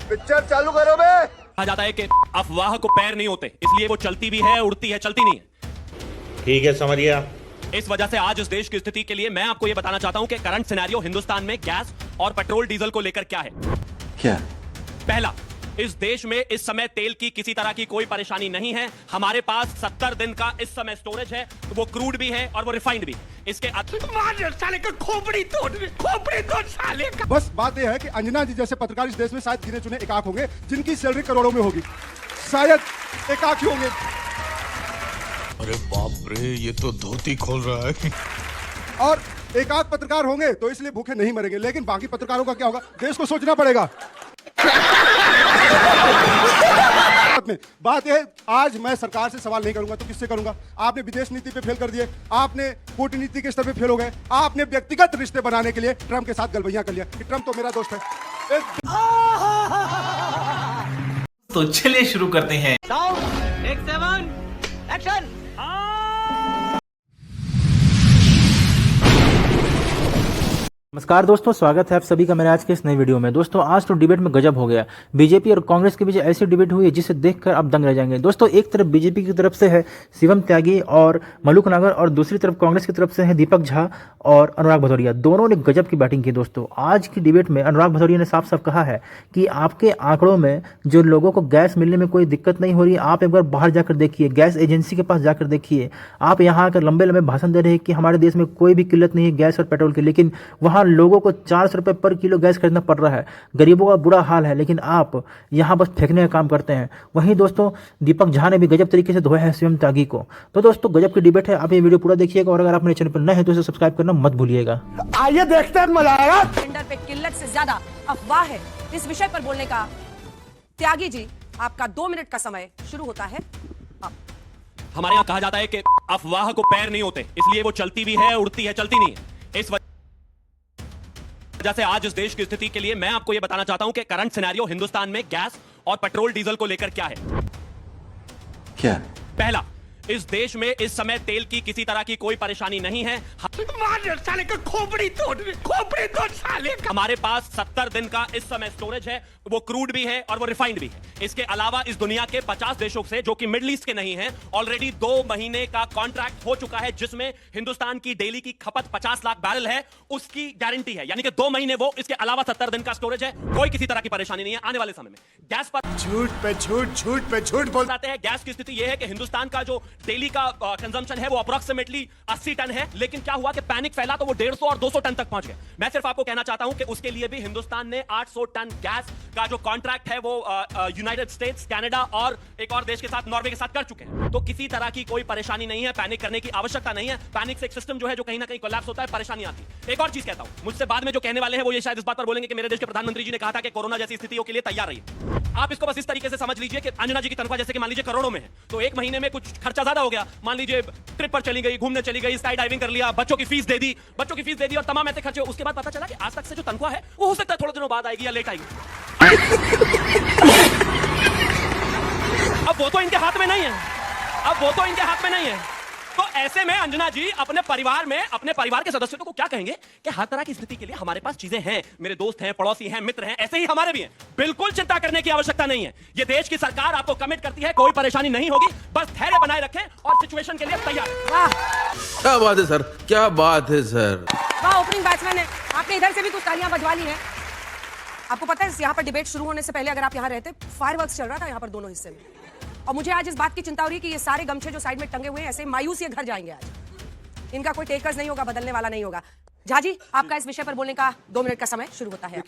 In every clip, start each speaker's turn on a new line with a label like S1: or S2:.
S1: Picture चालू करो बे।
S2: कहा जाता है कि अफवाह को पैर नहीं होते, इसलिए वो चलती भी है, उड़ती है, चलती नहीं है।
S3: ठीक है, समझ गया।
S2: इस वजह से आज इस देश की स्थिति के लिए मैं आपको यह बताना चाहता हूं कि करंट सिनेरियो हिंदुस्तान में गैस और पेट्रोल डीजल को लेकर क्या है।
S1: क्या?
S2: पहला, इस देश में इस समय तेल की किसी तरह की कोई परेशानी नहीं है। हमारे पास 70 दिन का इस समय स्टोरेज है, वो क्रूड भी है और वो रिफाइंड भी। इसके
S4: साले का खोपड़ी तोड़ साले का।
S5: बस बात यह है कि अंजना जी जैसे पत्रकार इस देश में शायद गिने चुने एकाक होंगे जिनकी सैलरी करोड़ों में होगी, शायद एकाक ही होंगे।
S4: अरे बाप रे, ये तो धोती खोल रहा है।
S5: और एकाक पत्रकार होंगे तो इसलिए भूखे नहीं मरेंगे, लेकिन बाकी पत्रकारों का क्या होगा, देश को सोचना पड़ेगा। बात यह, आज मैं सरकार से सवाल नहीं करूंगा तो किससे करूंगा? आपने विदेश नीति पे फेल कर दिए, आपने कूटनीति के स्तर पे फेल हो गए, आपने व्यक्तिगत रिश्ते बनाने के लिए ट्रम्प के साथ गलबैया कर लिया कि ट्रम्प तो मेरा दोस्त है।
S6: तो चलिए शुरू करते हैं।
S7: एक्शन।
S8: नमस्कार दोस्तों, स्वागत है आप सभी का मेरे आज के इस नए वीडियो में। दोस्तों आज तो डिबेट में गजब हो गया। बीजेपी और कांग्रेस के बीच ऐसी डिबेट हुई है जिसे देखकर आप दंग रह जाएंगे। दोस्तों एक तरफ बीजेपी की तरफ से है शिवम त्यागी और मलुक नागर, और दूसरी तरफ कांग्रेस की तरफ से है दीपक झा और अनुराग भदौरिया। दोनों ने गजब की बैटिंग की। दोस्तों आज की डिबेट में अनुराग भदौरिया ने साफ साफ कहा है कि आपके आंकड़ों में जो लोगों को गैस मिलने में कोई दिक्कत नहीं हो रही, आप एक बार बाहर जाकर देखिए, गैस एजेंसी के पास जाकर देखिए। आप यहाँ आकर लंबे लंबे भाषण दे रहे हैं कि हमारे देश में कोई भी किल्लत नहीं है गैस और पेट्रोल की, लेकिन वहाँ लोगों को 400 रुपये पर किलो गैस खरीदना पड़ रहा है। गरीबों का बुरा हाल है, लेकिन आप यहाँ बस फेंकने का काम करते हैं। वहीं दोस्तों दीपक झा ने भी गजब तरीके से धोया है शिवम त्यागी को। तो दोस्तों गजब की डिबेट है, आप ये वीडियो पूरा देखिएगा और अगर आप मेरे चैनल पर नए हैं तो इसे सब्सक्राइब करना मत भूलिएगा।
S5: आइए देखते हैं, मजा आएगा।
S7: टेंडर पे किल्लत से ज्यादा अफवाह है, इस विषय पर बोलने का त्यागी जी आपका 2 मिनट का समय शुरू होता है।
S2: हमारे यहाँ कहा जाता है कि अफवाह को पैर नहीं होते, इसलिए वो चलती भी है, उड़ती है, चलती नहीं है। इस वजह से आज इस देश की स्थिति के लिए मैं आपको यह बताना चाहता हूं कि करंट सिनेरियो हिंदुस्तान में गैस और पेट्रोल डीजल को लेकर क्या है।
S1: क्या?
S2: पहला, इस देश में इस समय तेल की किसी तरह की कोई परेशानी नहीं है।
S4: साले का खोपड़ी तोड़ साले का।
S2: हमारे पास 70 दिन का इस समय स्टोरेज है, वो क्रूड भी है और वो रिफाइंड भी है। इसके अलावा इस दुनिया के 50 देशों से, जो कि मिडिल ईस्ट के नहीं हैं, ऑलरेडी 2 महीने का कॉन्ट्रैक्ट हो चुका है, जिसमें हिंदुस्तान की डेली की खपत 50 लाख बैरल है, उसकी गारंटी है। यानी कि 2 महीने वो, इसके अलावा 70 दिन का स्टोरेज है। कोई किसी तरह की परेशानी नहीं है आने वाले समय में। गैस पर
S5: झूठ बोल
S2: जाते हैं। गैस की स्थिति यह है कि हिंदुस्तान का जो डेली का कंजम्पशन है वो अप्रोक्सीमेटली 80 टन है, लेकिन क्या हुआ कि पैनिक फैला तो वो 150 और 200 टन तक पहुंच गए। मैं सिर्फ आपको कहना चाहता हूं कि उसके लिए भी हिंदुस्तान ने 800 टन गैस का जो कॉन्ट्रैक्ट है वो यूनाइटेड स्टेट्स, कनाडा और एक और देश के साथ, नॉर्वे के साथ कर चुके हैं। तो किसी तरह की कोई परेशानी नहीं है, पैनिक करने की आवश्यकता नहीं है। पैनिक से एक सिस्टम जो है जो कहीं ना कहीं कोलैप्स होता है, परेशानी आती है। एक और चीज कहता हूं, मुझसे बाद में जो कहने वाले हैं वो ये शायद इस बात पर बोलेंगे कि मेरे देश के प्रधानमंत्री जी ने कहा था कि कोरोना जैसी स्थितियों के लिए तैयार रहिए। आप इसको बस इस तरीके से समझ लीजिए कि अंजना जी की तनख्वाह जैसे कि मान लीजिए करोड़ों में है, तो एक महीने में कुछ खर्चा ज्यादा हो गया, मान लीजिए ट्रिप पर चली गई, घूमने चली गई, स्काई डाइविंग कर लिया, बच्चों की फीस दे दी और तमाम ऐसे खर्चे। उसके बाद पता चला कि आज तक से जो तनख्वाह है वो हो सकता है थोड़े दिनों बाद आएगी या लेट आएगी। अब वो तो इनके हाथ में नहीं है। तो ऐसे में अंजना जी अपने परिवार के सदस्यों को क्या कहेंगे कि हर तरह की स्थिति के लिए हमारे पास चीजें हैं, मेरे दोस्त हैं, पड़ोसी हैं, मित्र हैं, ऐसे ही हमारे भी हैं। बिल्कुल चिंता करने की आवश्यकता नहीं है। ये देश की सरकार आपको कमिट करती है, कोई परेशानी नहीं होगी, बस धैर्य बनाए रखें और सिचुएशन के लिए तैयार हैं।
S9: क्या बात है सर, क्या बात है सर।
S7: वाह, ओपनिंग बैट्समैन है। आपने इधर से भी कुछ तालियां बजवा ली हैं। आपको पता है यहाँ पर डिबेट शुरू होने से पहले अगर आप यहाँ रहते, फायरवर्क्स चल रहा था यहाँ पर दोनों हिस्से में। और मुझे आज इस बात की चिंता हो रही है कि ये सारे गमछे जो साइड में टंगे हुए हैं ऐसे मायूस ये घर जाएंगे आज। इनका कोई टेकर्स नहीं होगा, बदलने वाला नहीं होगा। झा जी आपका इस विषय पर बोलने का 2 मिनट का समय शुरू होता है।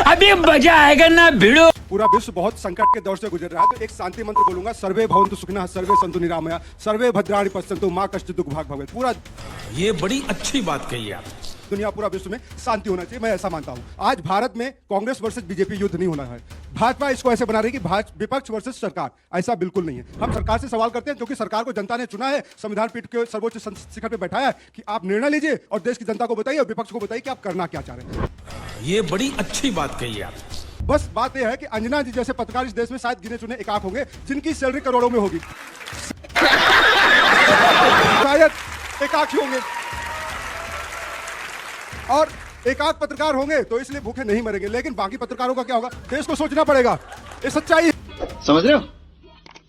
S4: अभी मजा आएगा ना भिड़ो।
S5: पूरा विश्व बहुत संकट के दौर से गुजर रहा है, तो एक शांति मंत्र बोलूंगा, सर्वे भवन्तु सुखिनः, सर्वे सन्तु निरामया, सर्वे भद्राणि पश्यन्तु, मां कश्चित् दुःख भाग् भवेत्। पूरा
S4: ये बड़ी अच्छी बात कही आप।
S5: दुनिया, पूरा विश्व में शांति होना चाहिए, मैं ऐसा मानता हूं। आज भारत में कांग्रेस वर्सेस बीजेपी युद्ध नहीं होना है। भाजपा इसको ऐसे बना रही है कि विपक्ष वर्सेस सरकार, ऐसा बिल्कुल नहीं है। हम सरकार से सवाल करते हैं क्योंकि सरकार को जनता ने चुना है, संविधान पीठ के सर्वोच्च शिखर पे बैठाया है कि आप निर्णय लीजिए और देश की जनता को बताइए और विपक्ष को बताइए कि आप करना क्या चाह रहे हैं।
S4: ये बड़ी अच्छी बात कही आप।
S5: बस बात यह है कि अंजना जी जैसे पत्रकार इस देश में शायद गिने चुने एकाक होंगे जिनकी सैलरी करोड़ों में होगी, शायद एकाक ही होंगे। और एक आध पत्रकार होंगे तो इसलिए भूखे नहीं मरेंगे, लेकिन बाकी पत्रकारों का क्या होगा, देश को सोचना पड़ेगा। ये सच्चाई
S1: समझ रहे हो?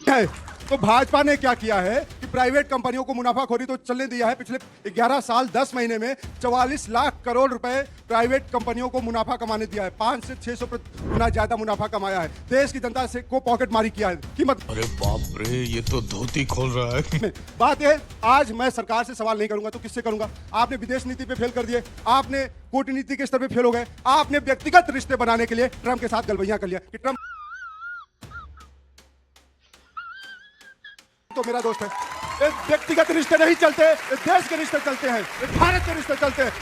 S5: है। तो भाजपा ने क्या किया है कि प्राइवेट कंपनियों को मुनाफाखोरी तो चलने दिया है। पिछले 11 साल 10 महीने में 44 लाख करोड़ रुपए प्राइवेट कंपनियों को मुनाफा कमाने दिया है। 500 से 600 गुना ज्यादा मुनाफा कमाया है। देश की जनता से को पॉकेट मारी किया है। कीमत
S4: अरे बाप रे, ये तो धोती खोल रहा है।
S5: बात है, आज मैं सरकार से सवाल नहीं करूंगा तो किससे करूंगा? आपने विदेश नीति पे फेल कर दिए, आपने कूटनीति के स्तर पे फेल हो गए, आपने व्यक्तिगत रिश्ते बनाने के लिए ट्रंप के साथ गलबैया कर लिया कि ट्रंप तो मेरा दोस्त है। ये व्यक्तिगत रिश्ते नहीं चलते, ये देश के रिश्ते चलते हैं, ये भारत के रिश्ते चलते हैं।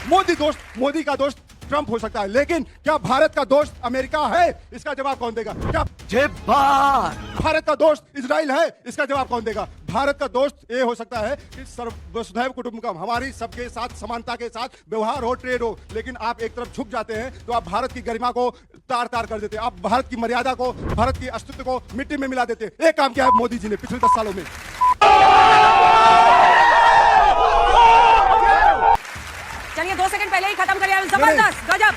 S5: मोदी का दोस्त ट्रंप हो सकता है, लेकिन क्या भारत का दोस्त अमेरिका है? इसका जवाब कौन देगा? क्या भारत का दोस्त इजराइल है? इसका जवाब कौन देगा? भारत का दोस्त ये हो सकता है कि वसुधैव कुटुंबकम, हमारी सबके साथ समानता के साथ व्यवहार हो, ट्रेड हो, लेकिन आप एक तरफ झुक जाते हैं तो आप भारत की गरिमा को तार तार कर देते हैं, आप भारत की मर्यादा को, भारत की अस्तित्व को मिट्टी में मिला देते हैं। एक काम किया है मोदी जी ने पिछले 10 सालों में।
S7: चलिए 2 सेकंड पहले ही खत्म करिए। जबरदस्त, गजब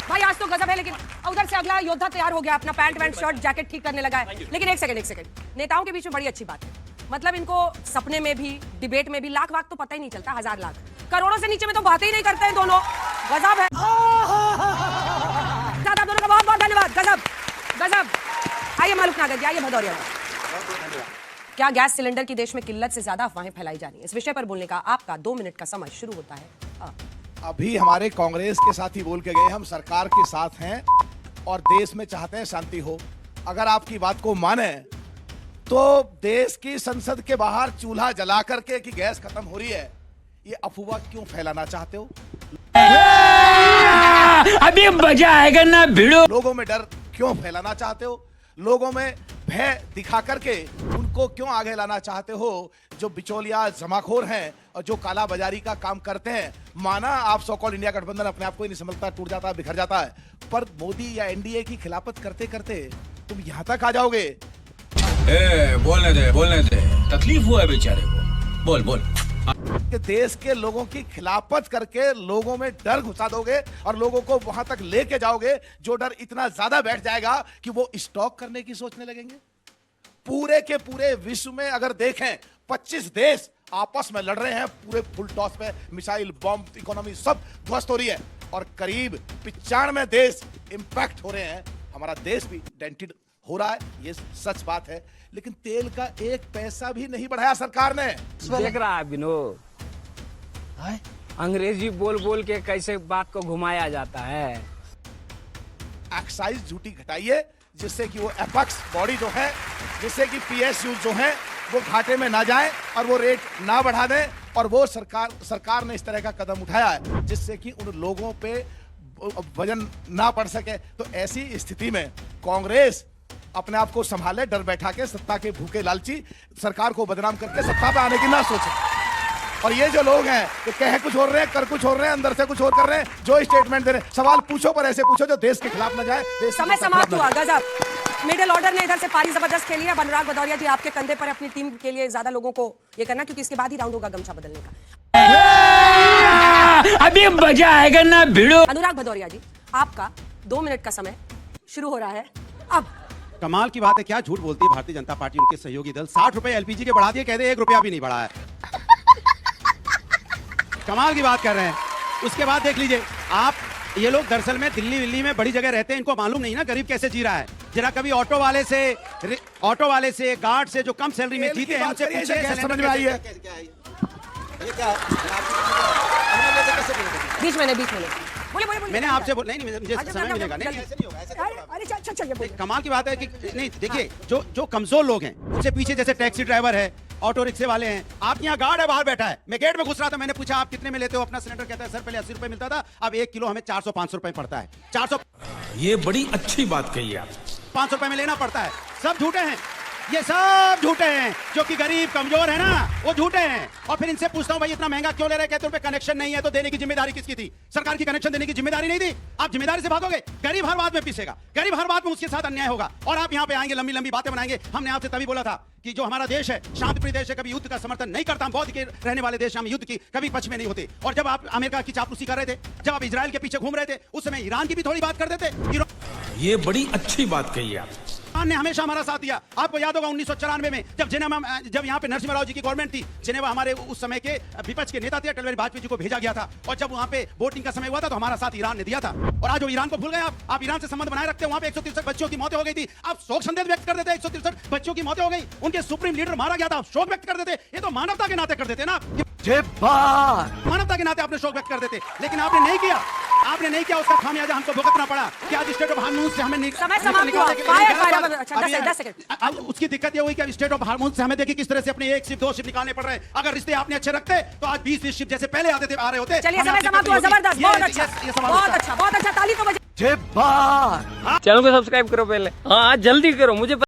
S7: भाई, आज तो गजब है। लेकिन उधर से अगला योद्धा तैयार हो गया, अपना पैंट वैंट शर्ट जैकेट ठीक करने लगा है। लेकिन एक सेकंड, नेताओं के बीच में बड़ी अच्छी बात है। मतलब इनको सपने में भी, डिबेट में भी लाख वाख तो पता ही नहीं चलता, 1000 लाख करोड़ों से नीचे में तो बातें ही नहीं करते हैं दोनों। गजब है। दादा दोनों का बहुत बहुत धन्यवाद। गजब गजब। आइए मालूक नागर जी, आइए भदौरिया जी। क्या गैस सिलेंडर की देश में किल्लत से ज्यादा अफवाहें फैलाई जा रही है? इस विषय पर बोलने का आपका 2 मिनट का समय शुरू होता है।
S3: अभी हमारे कांग्रेस के साथ ही बोल के गए, हम सरकार के साथ हैं और देश में चाहते हैं शांति हो। अगर आपकी बात को माने तो देश की संसद के बाहर चूल्हा जला करके कि गैस खत्म हो रही है, ये अफवाह क्यों फैलाना चाहते हो?
S6: अभी मजा आएगा ना भिड़ो।
S3: लोगों में डर क्यों फैलाना चाहते हो? लोगों में भय दिखा करके उनको क्यों आगे लाना चाहते हो? जो बिचौलिया जमाखोर हैं और जो काला बाजारी का काम करते हैं, माना आप सो कॉल्ड इंडिया गठबंधन अपने आप को ही नहीं समझता, टूट जाता है, बिखर जाता है, पर मोदी या एनडीए की खिलाफत करते करते तुम यहां तक आ जाओगे।
S6: बोलने दे, तकलीफ हुआ है बेचारे को, बोल।
S3: कि देश के लोगों की खिलाफत करके लोगों में डर घुसा दोगे और लोगों को वहां तक लेके जाओगे, जो डर इतना ज्यादा बैठ जाएगा कि वो स्टॉक करने की सोचने लगेंगे। पूरे के पूरे विश्व में अगर देखें 25 देश आपस में लड़ रहे हैं, पूरे फुल टॉस पे, मिसाइल, बॉम्ब, इकोनॉमी सब ध्वस्त हो रही है और करीब 95 देश इंपैक्ट हो रहे हैं। हमारा देश भी डेंटेड हो रहा है, ये सच बात है। लेकिन तेल का 1 पैसा भी नहीं बढ़ाया सरकार ने।
S10: देख रहा है विनोद, अंग्रेजी बोल बोल के कैसे बात को घुमाया जाता है।
S3: एक्साइज ड्यूटी घटाइए जिससे कि वो एपेक्स बॉडी जो है, जिससे कि पीएसयू जो है वो घाटे में ना जाए और वो रेट ना बढ़ा दें। और वो सरकार ने इस तरह का कदम उठाया है जिससे कि उन लोगों पे वजन ना पड़ सके। तो ऐसी स्थिति में कांग्रेस अपने आप को संभाले, डर बैठा के, सत्ता के भूखे लालची सरकार को बदनाम करके सत्ता पे आने की ना सोचे। और ये जो लोग हैं तो कह कुछ हो रहे हैं, कर कुछ हो रहे हैं, अंदर से कुछ और कर रहे हैं, जो स्टेटमेंट दे रहे हैं, सवाल पूछो पर ऐसे पूछो जो देश के खिलाफ ना जाए।
S7: समय समाप्त हुआ। गजब। मिडिल ऑर्डर ने इधर से पारी जबरदस्त खेली है। अनुराग भदौरिया जी, आपके कंधे पर अपनी टीम के लिए ज्यादा लोगों को ये करना, क्योंकि इसके बाद ही राउंड होगा गमछा बदलने का।
S6: अभी मजा आएगा ना भिड़ो।
S7: अनुराग भदौरिया जी, आपका 2 मिनट का समय शुरू हो रहा है अब।
S11: कमाल की बात है, क्या झूठ बोलती है भारतीय जनता पार्टी, उनके सहयोगी दल। 60 रुपए एलपीजी के बढ़ा दिए, कहते 1 रुपया भी नहीं बढ़ा है। कमाल की बात कर रहे हैं। उसके बाद देख लीजिए आप, ये लोग दरअसल में दिल्ली में बड़ी जगह रहते हैं, इनको मालूम नहीं ना गरीब कैसे जी रहा है। जरा कभी ऑटो वाले से, गार्ड से जो कम सैलरी में जीते हैं, उनसे पूछिए समझ में आई है।
S1: ये क्या है?
S7: बीच में बोले
S11: मैंने आपसे नहीं मुझे समय मिलेगा। नहीं ऐसे नहीं होगा, ऐसे नहीं होगा। कमाल की बात है कि नहीं, देखिए जो कमजोर लोग हैं उनसे पीछे, जैसे टैक्सी ड्राइवर है, ऑटो रिक्शे वाले हैं। आप यहाँ गार्ड है, बाहर बैठा है, मैं गेट में घुस रहा था, मैंने पूछा आप कितने में लेते हो अपना सिलेंडर? कहता है सर पहले 80 रुपए मिलता था, अब 1 किलो हमें 400-500 रुपए पड़ता है। 400,
S6: ये बड़ी अच्छी बात कही आप।
S11: 500 रुपए में लेना पड़ता है। सब झूठे हैं। ये सब झूठे हैं। जो कि गरीब कमजोर है ना, वो झूठे हैं। और फिर इनसे पूछता हूं भाई इतना महंगा क्यों ले रहे हैं? कहते हैं कनेक्शन नहीं है, तो देने की जिम्मेदारी किसकी थी? सरकार की कनेक्शन देने की जिम्मेदारी नहीं थी? आप जिम्मेदारी से भागोगे? गरीब हर बात में पीसेगा, गरीब हर बात में उसके साथ अन्याय होगा, और आप यहाँ पे आएंगे लंबी लंबी बातें बनाएंगे। हमने आपसे तभी बोला था कि जो हमारा देश है शांतिप्रिय देश है, कभी युद्ध का समर्थन नहीं करता। हम बहुत के रहने वाले देश, हम युद्ध की कभी पक्ष में नहीं होते। और जब आप अमेरिका की चापलूसी कर रहे थे, जब आप इजराइल के पीछे घूम रहे थे, उस समय ईरान की भी थोड़ी बात करते थे।
S9: ये बड़ी अच्छी बात कही आप।
S11: ईरान ने हमेशा हमारा साथ दिया। आपको याद होगा 1994 में जब यहाँ पे नरसिम्हा राव जी की गवर्नमेंट थी, जिनेवा हमारे उस समय के विपक्ष के नेता थे, अटल बिहारी वाजपेयी जी को भेजा गया था। और जब वहाँ पे वोटिंग का समय हुआ था, तो हमारा साथ ईरान ने दिया था। और आज वो ईरान को भूल गए आप ईरान से संबंध बनाए रखते हैं। वहाँ पे 163 बच्चों की मौतें हो गई थी, आप शोक संदेश व्यक्त कर देते। 163 बच्चों की मौतें हो गई, उनके सुप्रीम लीडर मारा गया था, आप शोक व्यक्त कर देते। ये तो मानवता के नाते कर देते ना, मानवता के नाते आपने शोक व्यक्त कर देते। लेकिन आपने नहीं किया, आपने नहीं किया। उसका खामियाजा हमको भुगतना पड़ा कि आज स्टेट ऑफ हार्मोन्स से हमें
S7: समय समाप्त हुआ। Fire 10 second.
S11: अब उसकी दिक्कत ये हुई कि स्टेट ऑफ हार्मोन्स से हमें देखिए किस तरह से अपने 1 शिप 2 शिप निकालने पड़ रहे हैं। अगर रिश्ते आपने अच्छे रखते तो आज 20 शिप जैसे पहले आते थे, आ रहे होते।
S7: चलिए समय समाप्त हुआ। जबरदस्त, बहुत अच्छा, बहुत अच्छा, ताली तो बजाइए।
S10: चैनल को सब्सक्राइब करो पहले। हाँ जल्दी करो, मुझे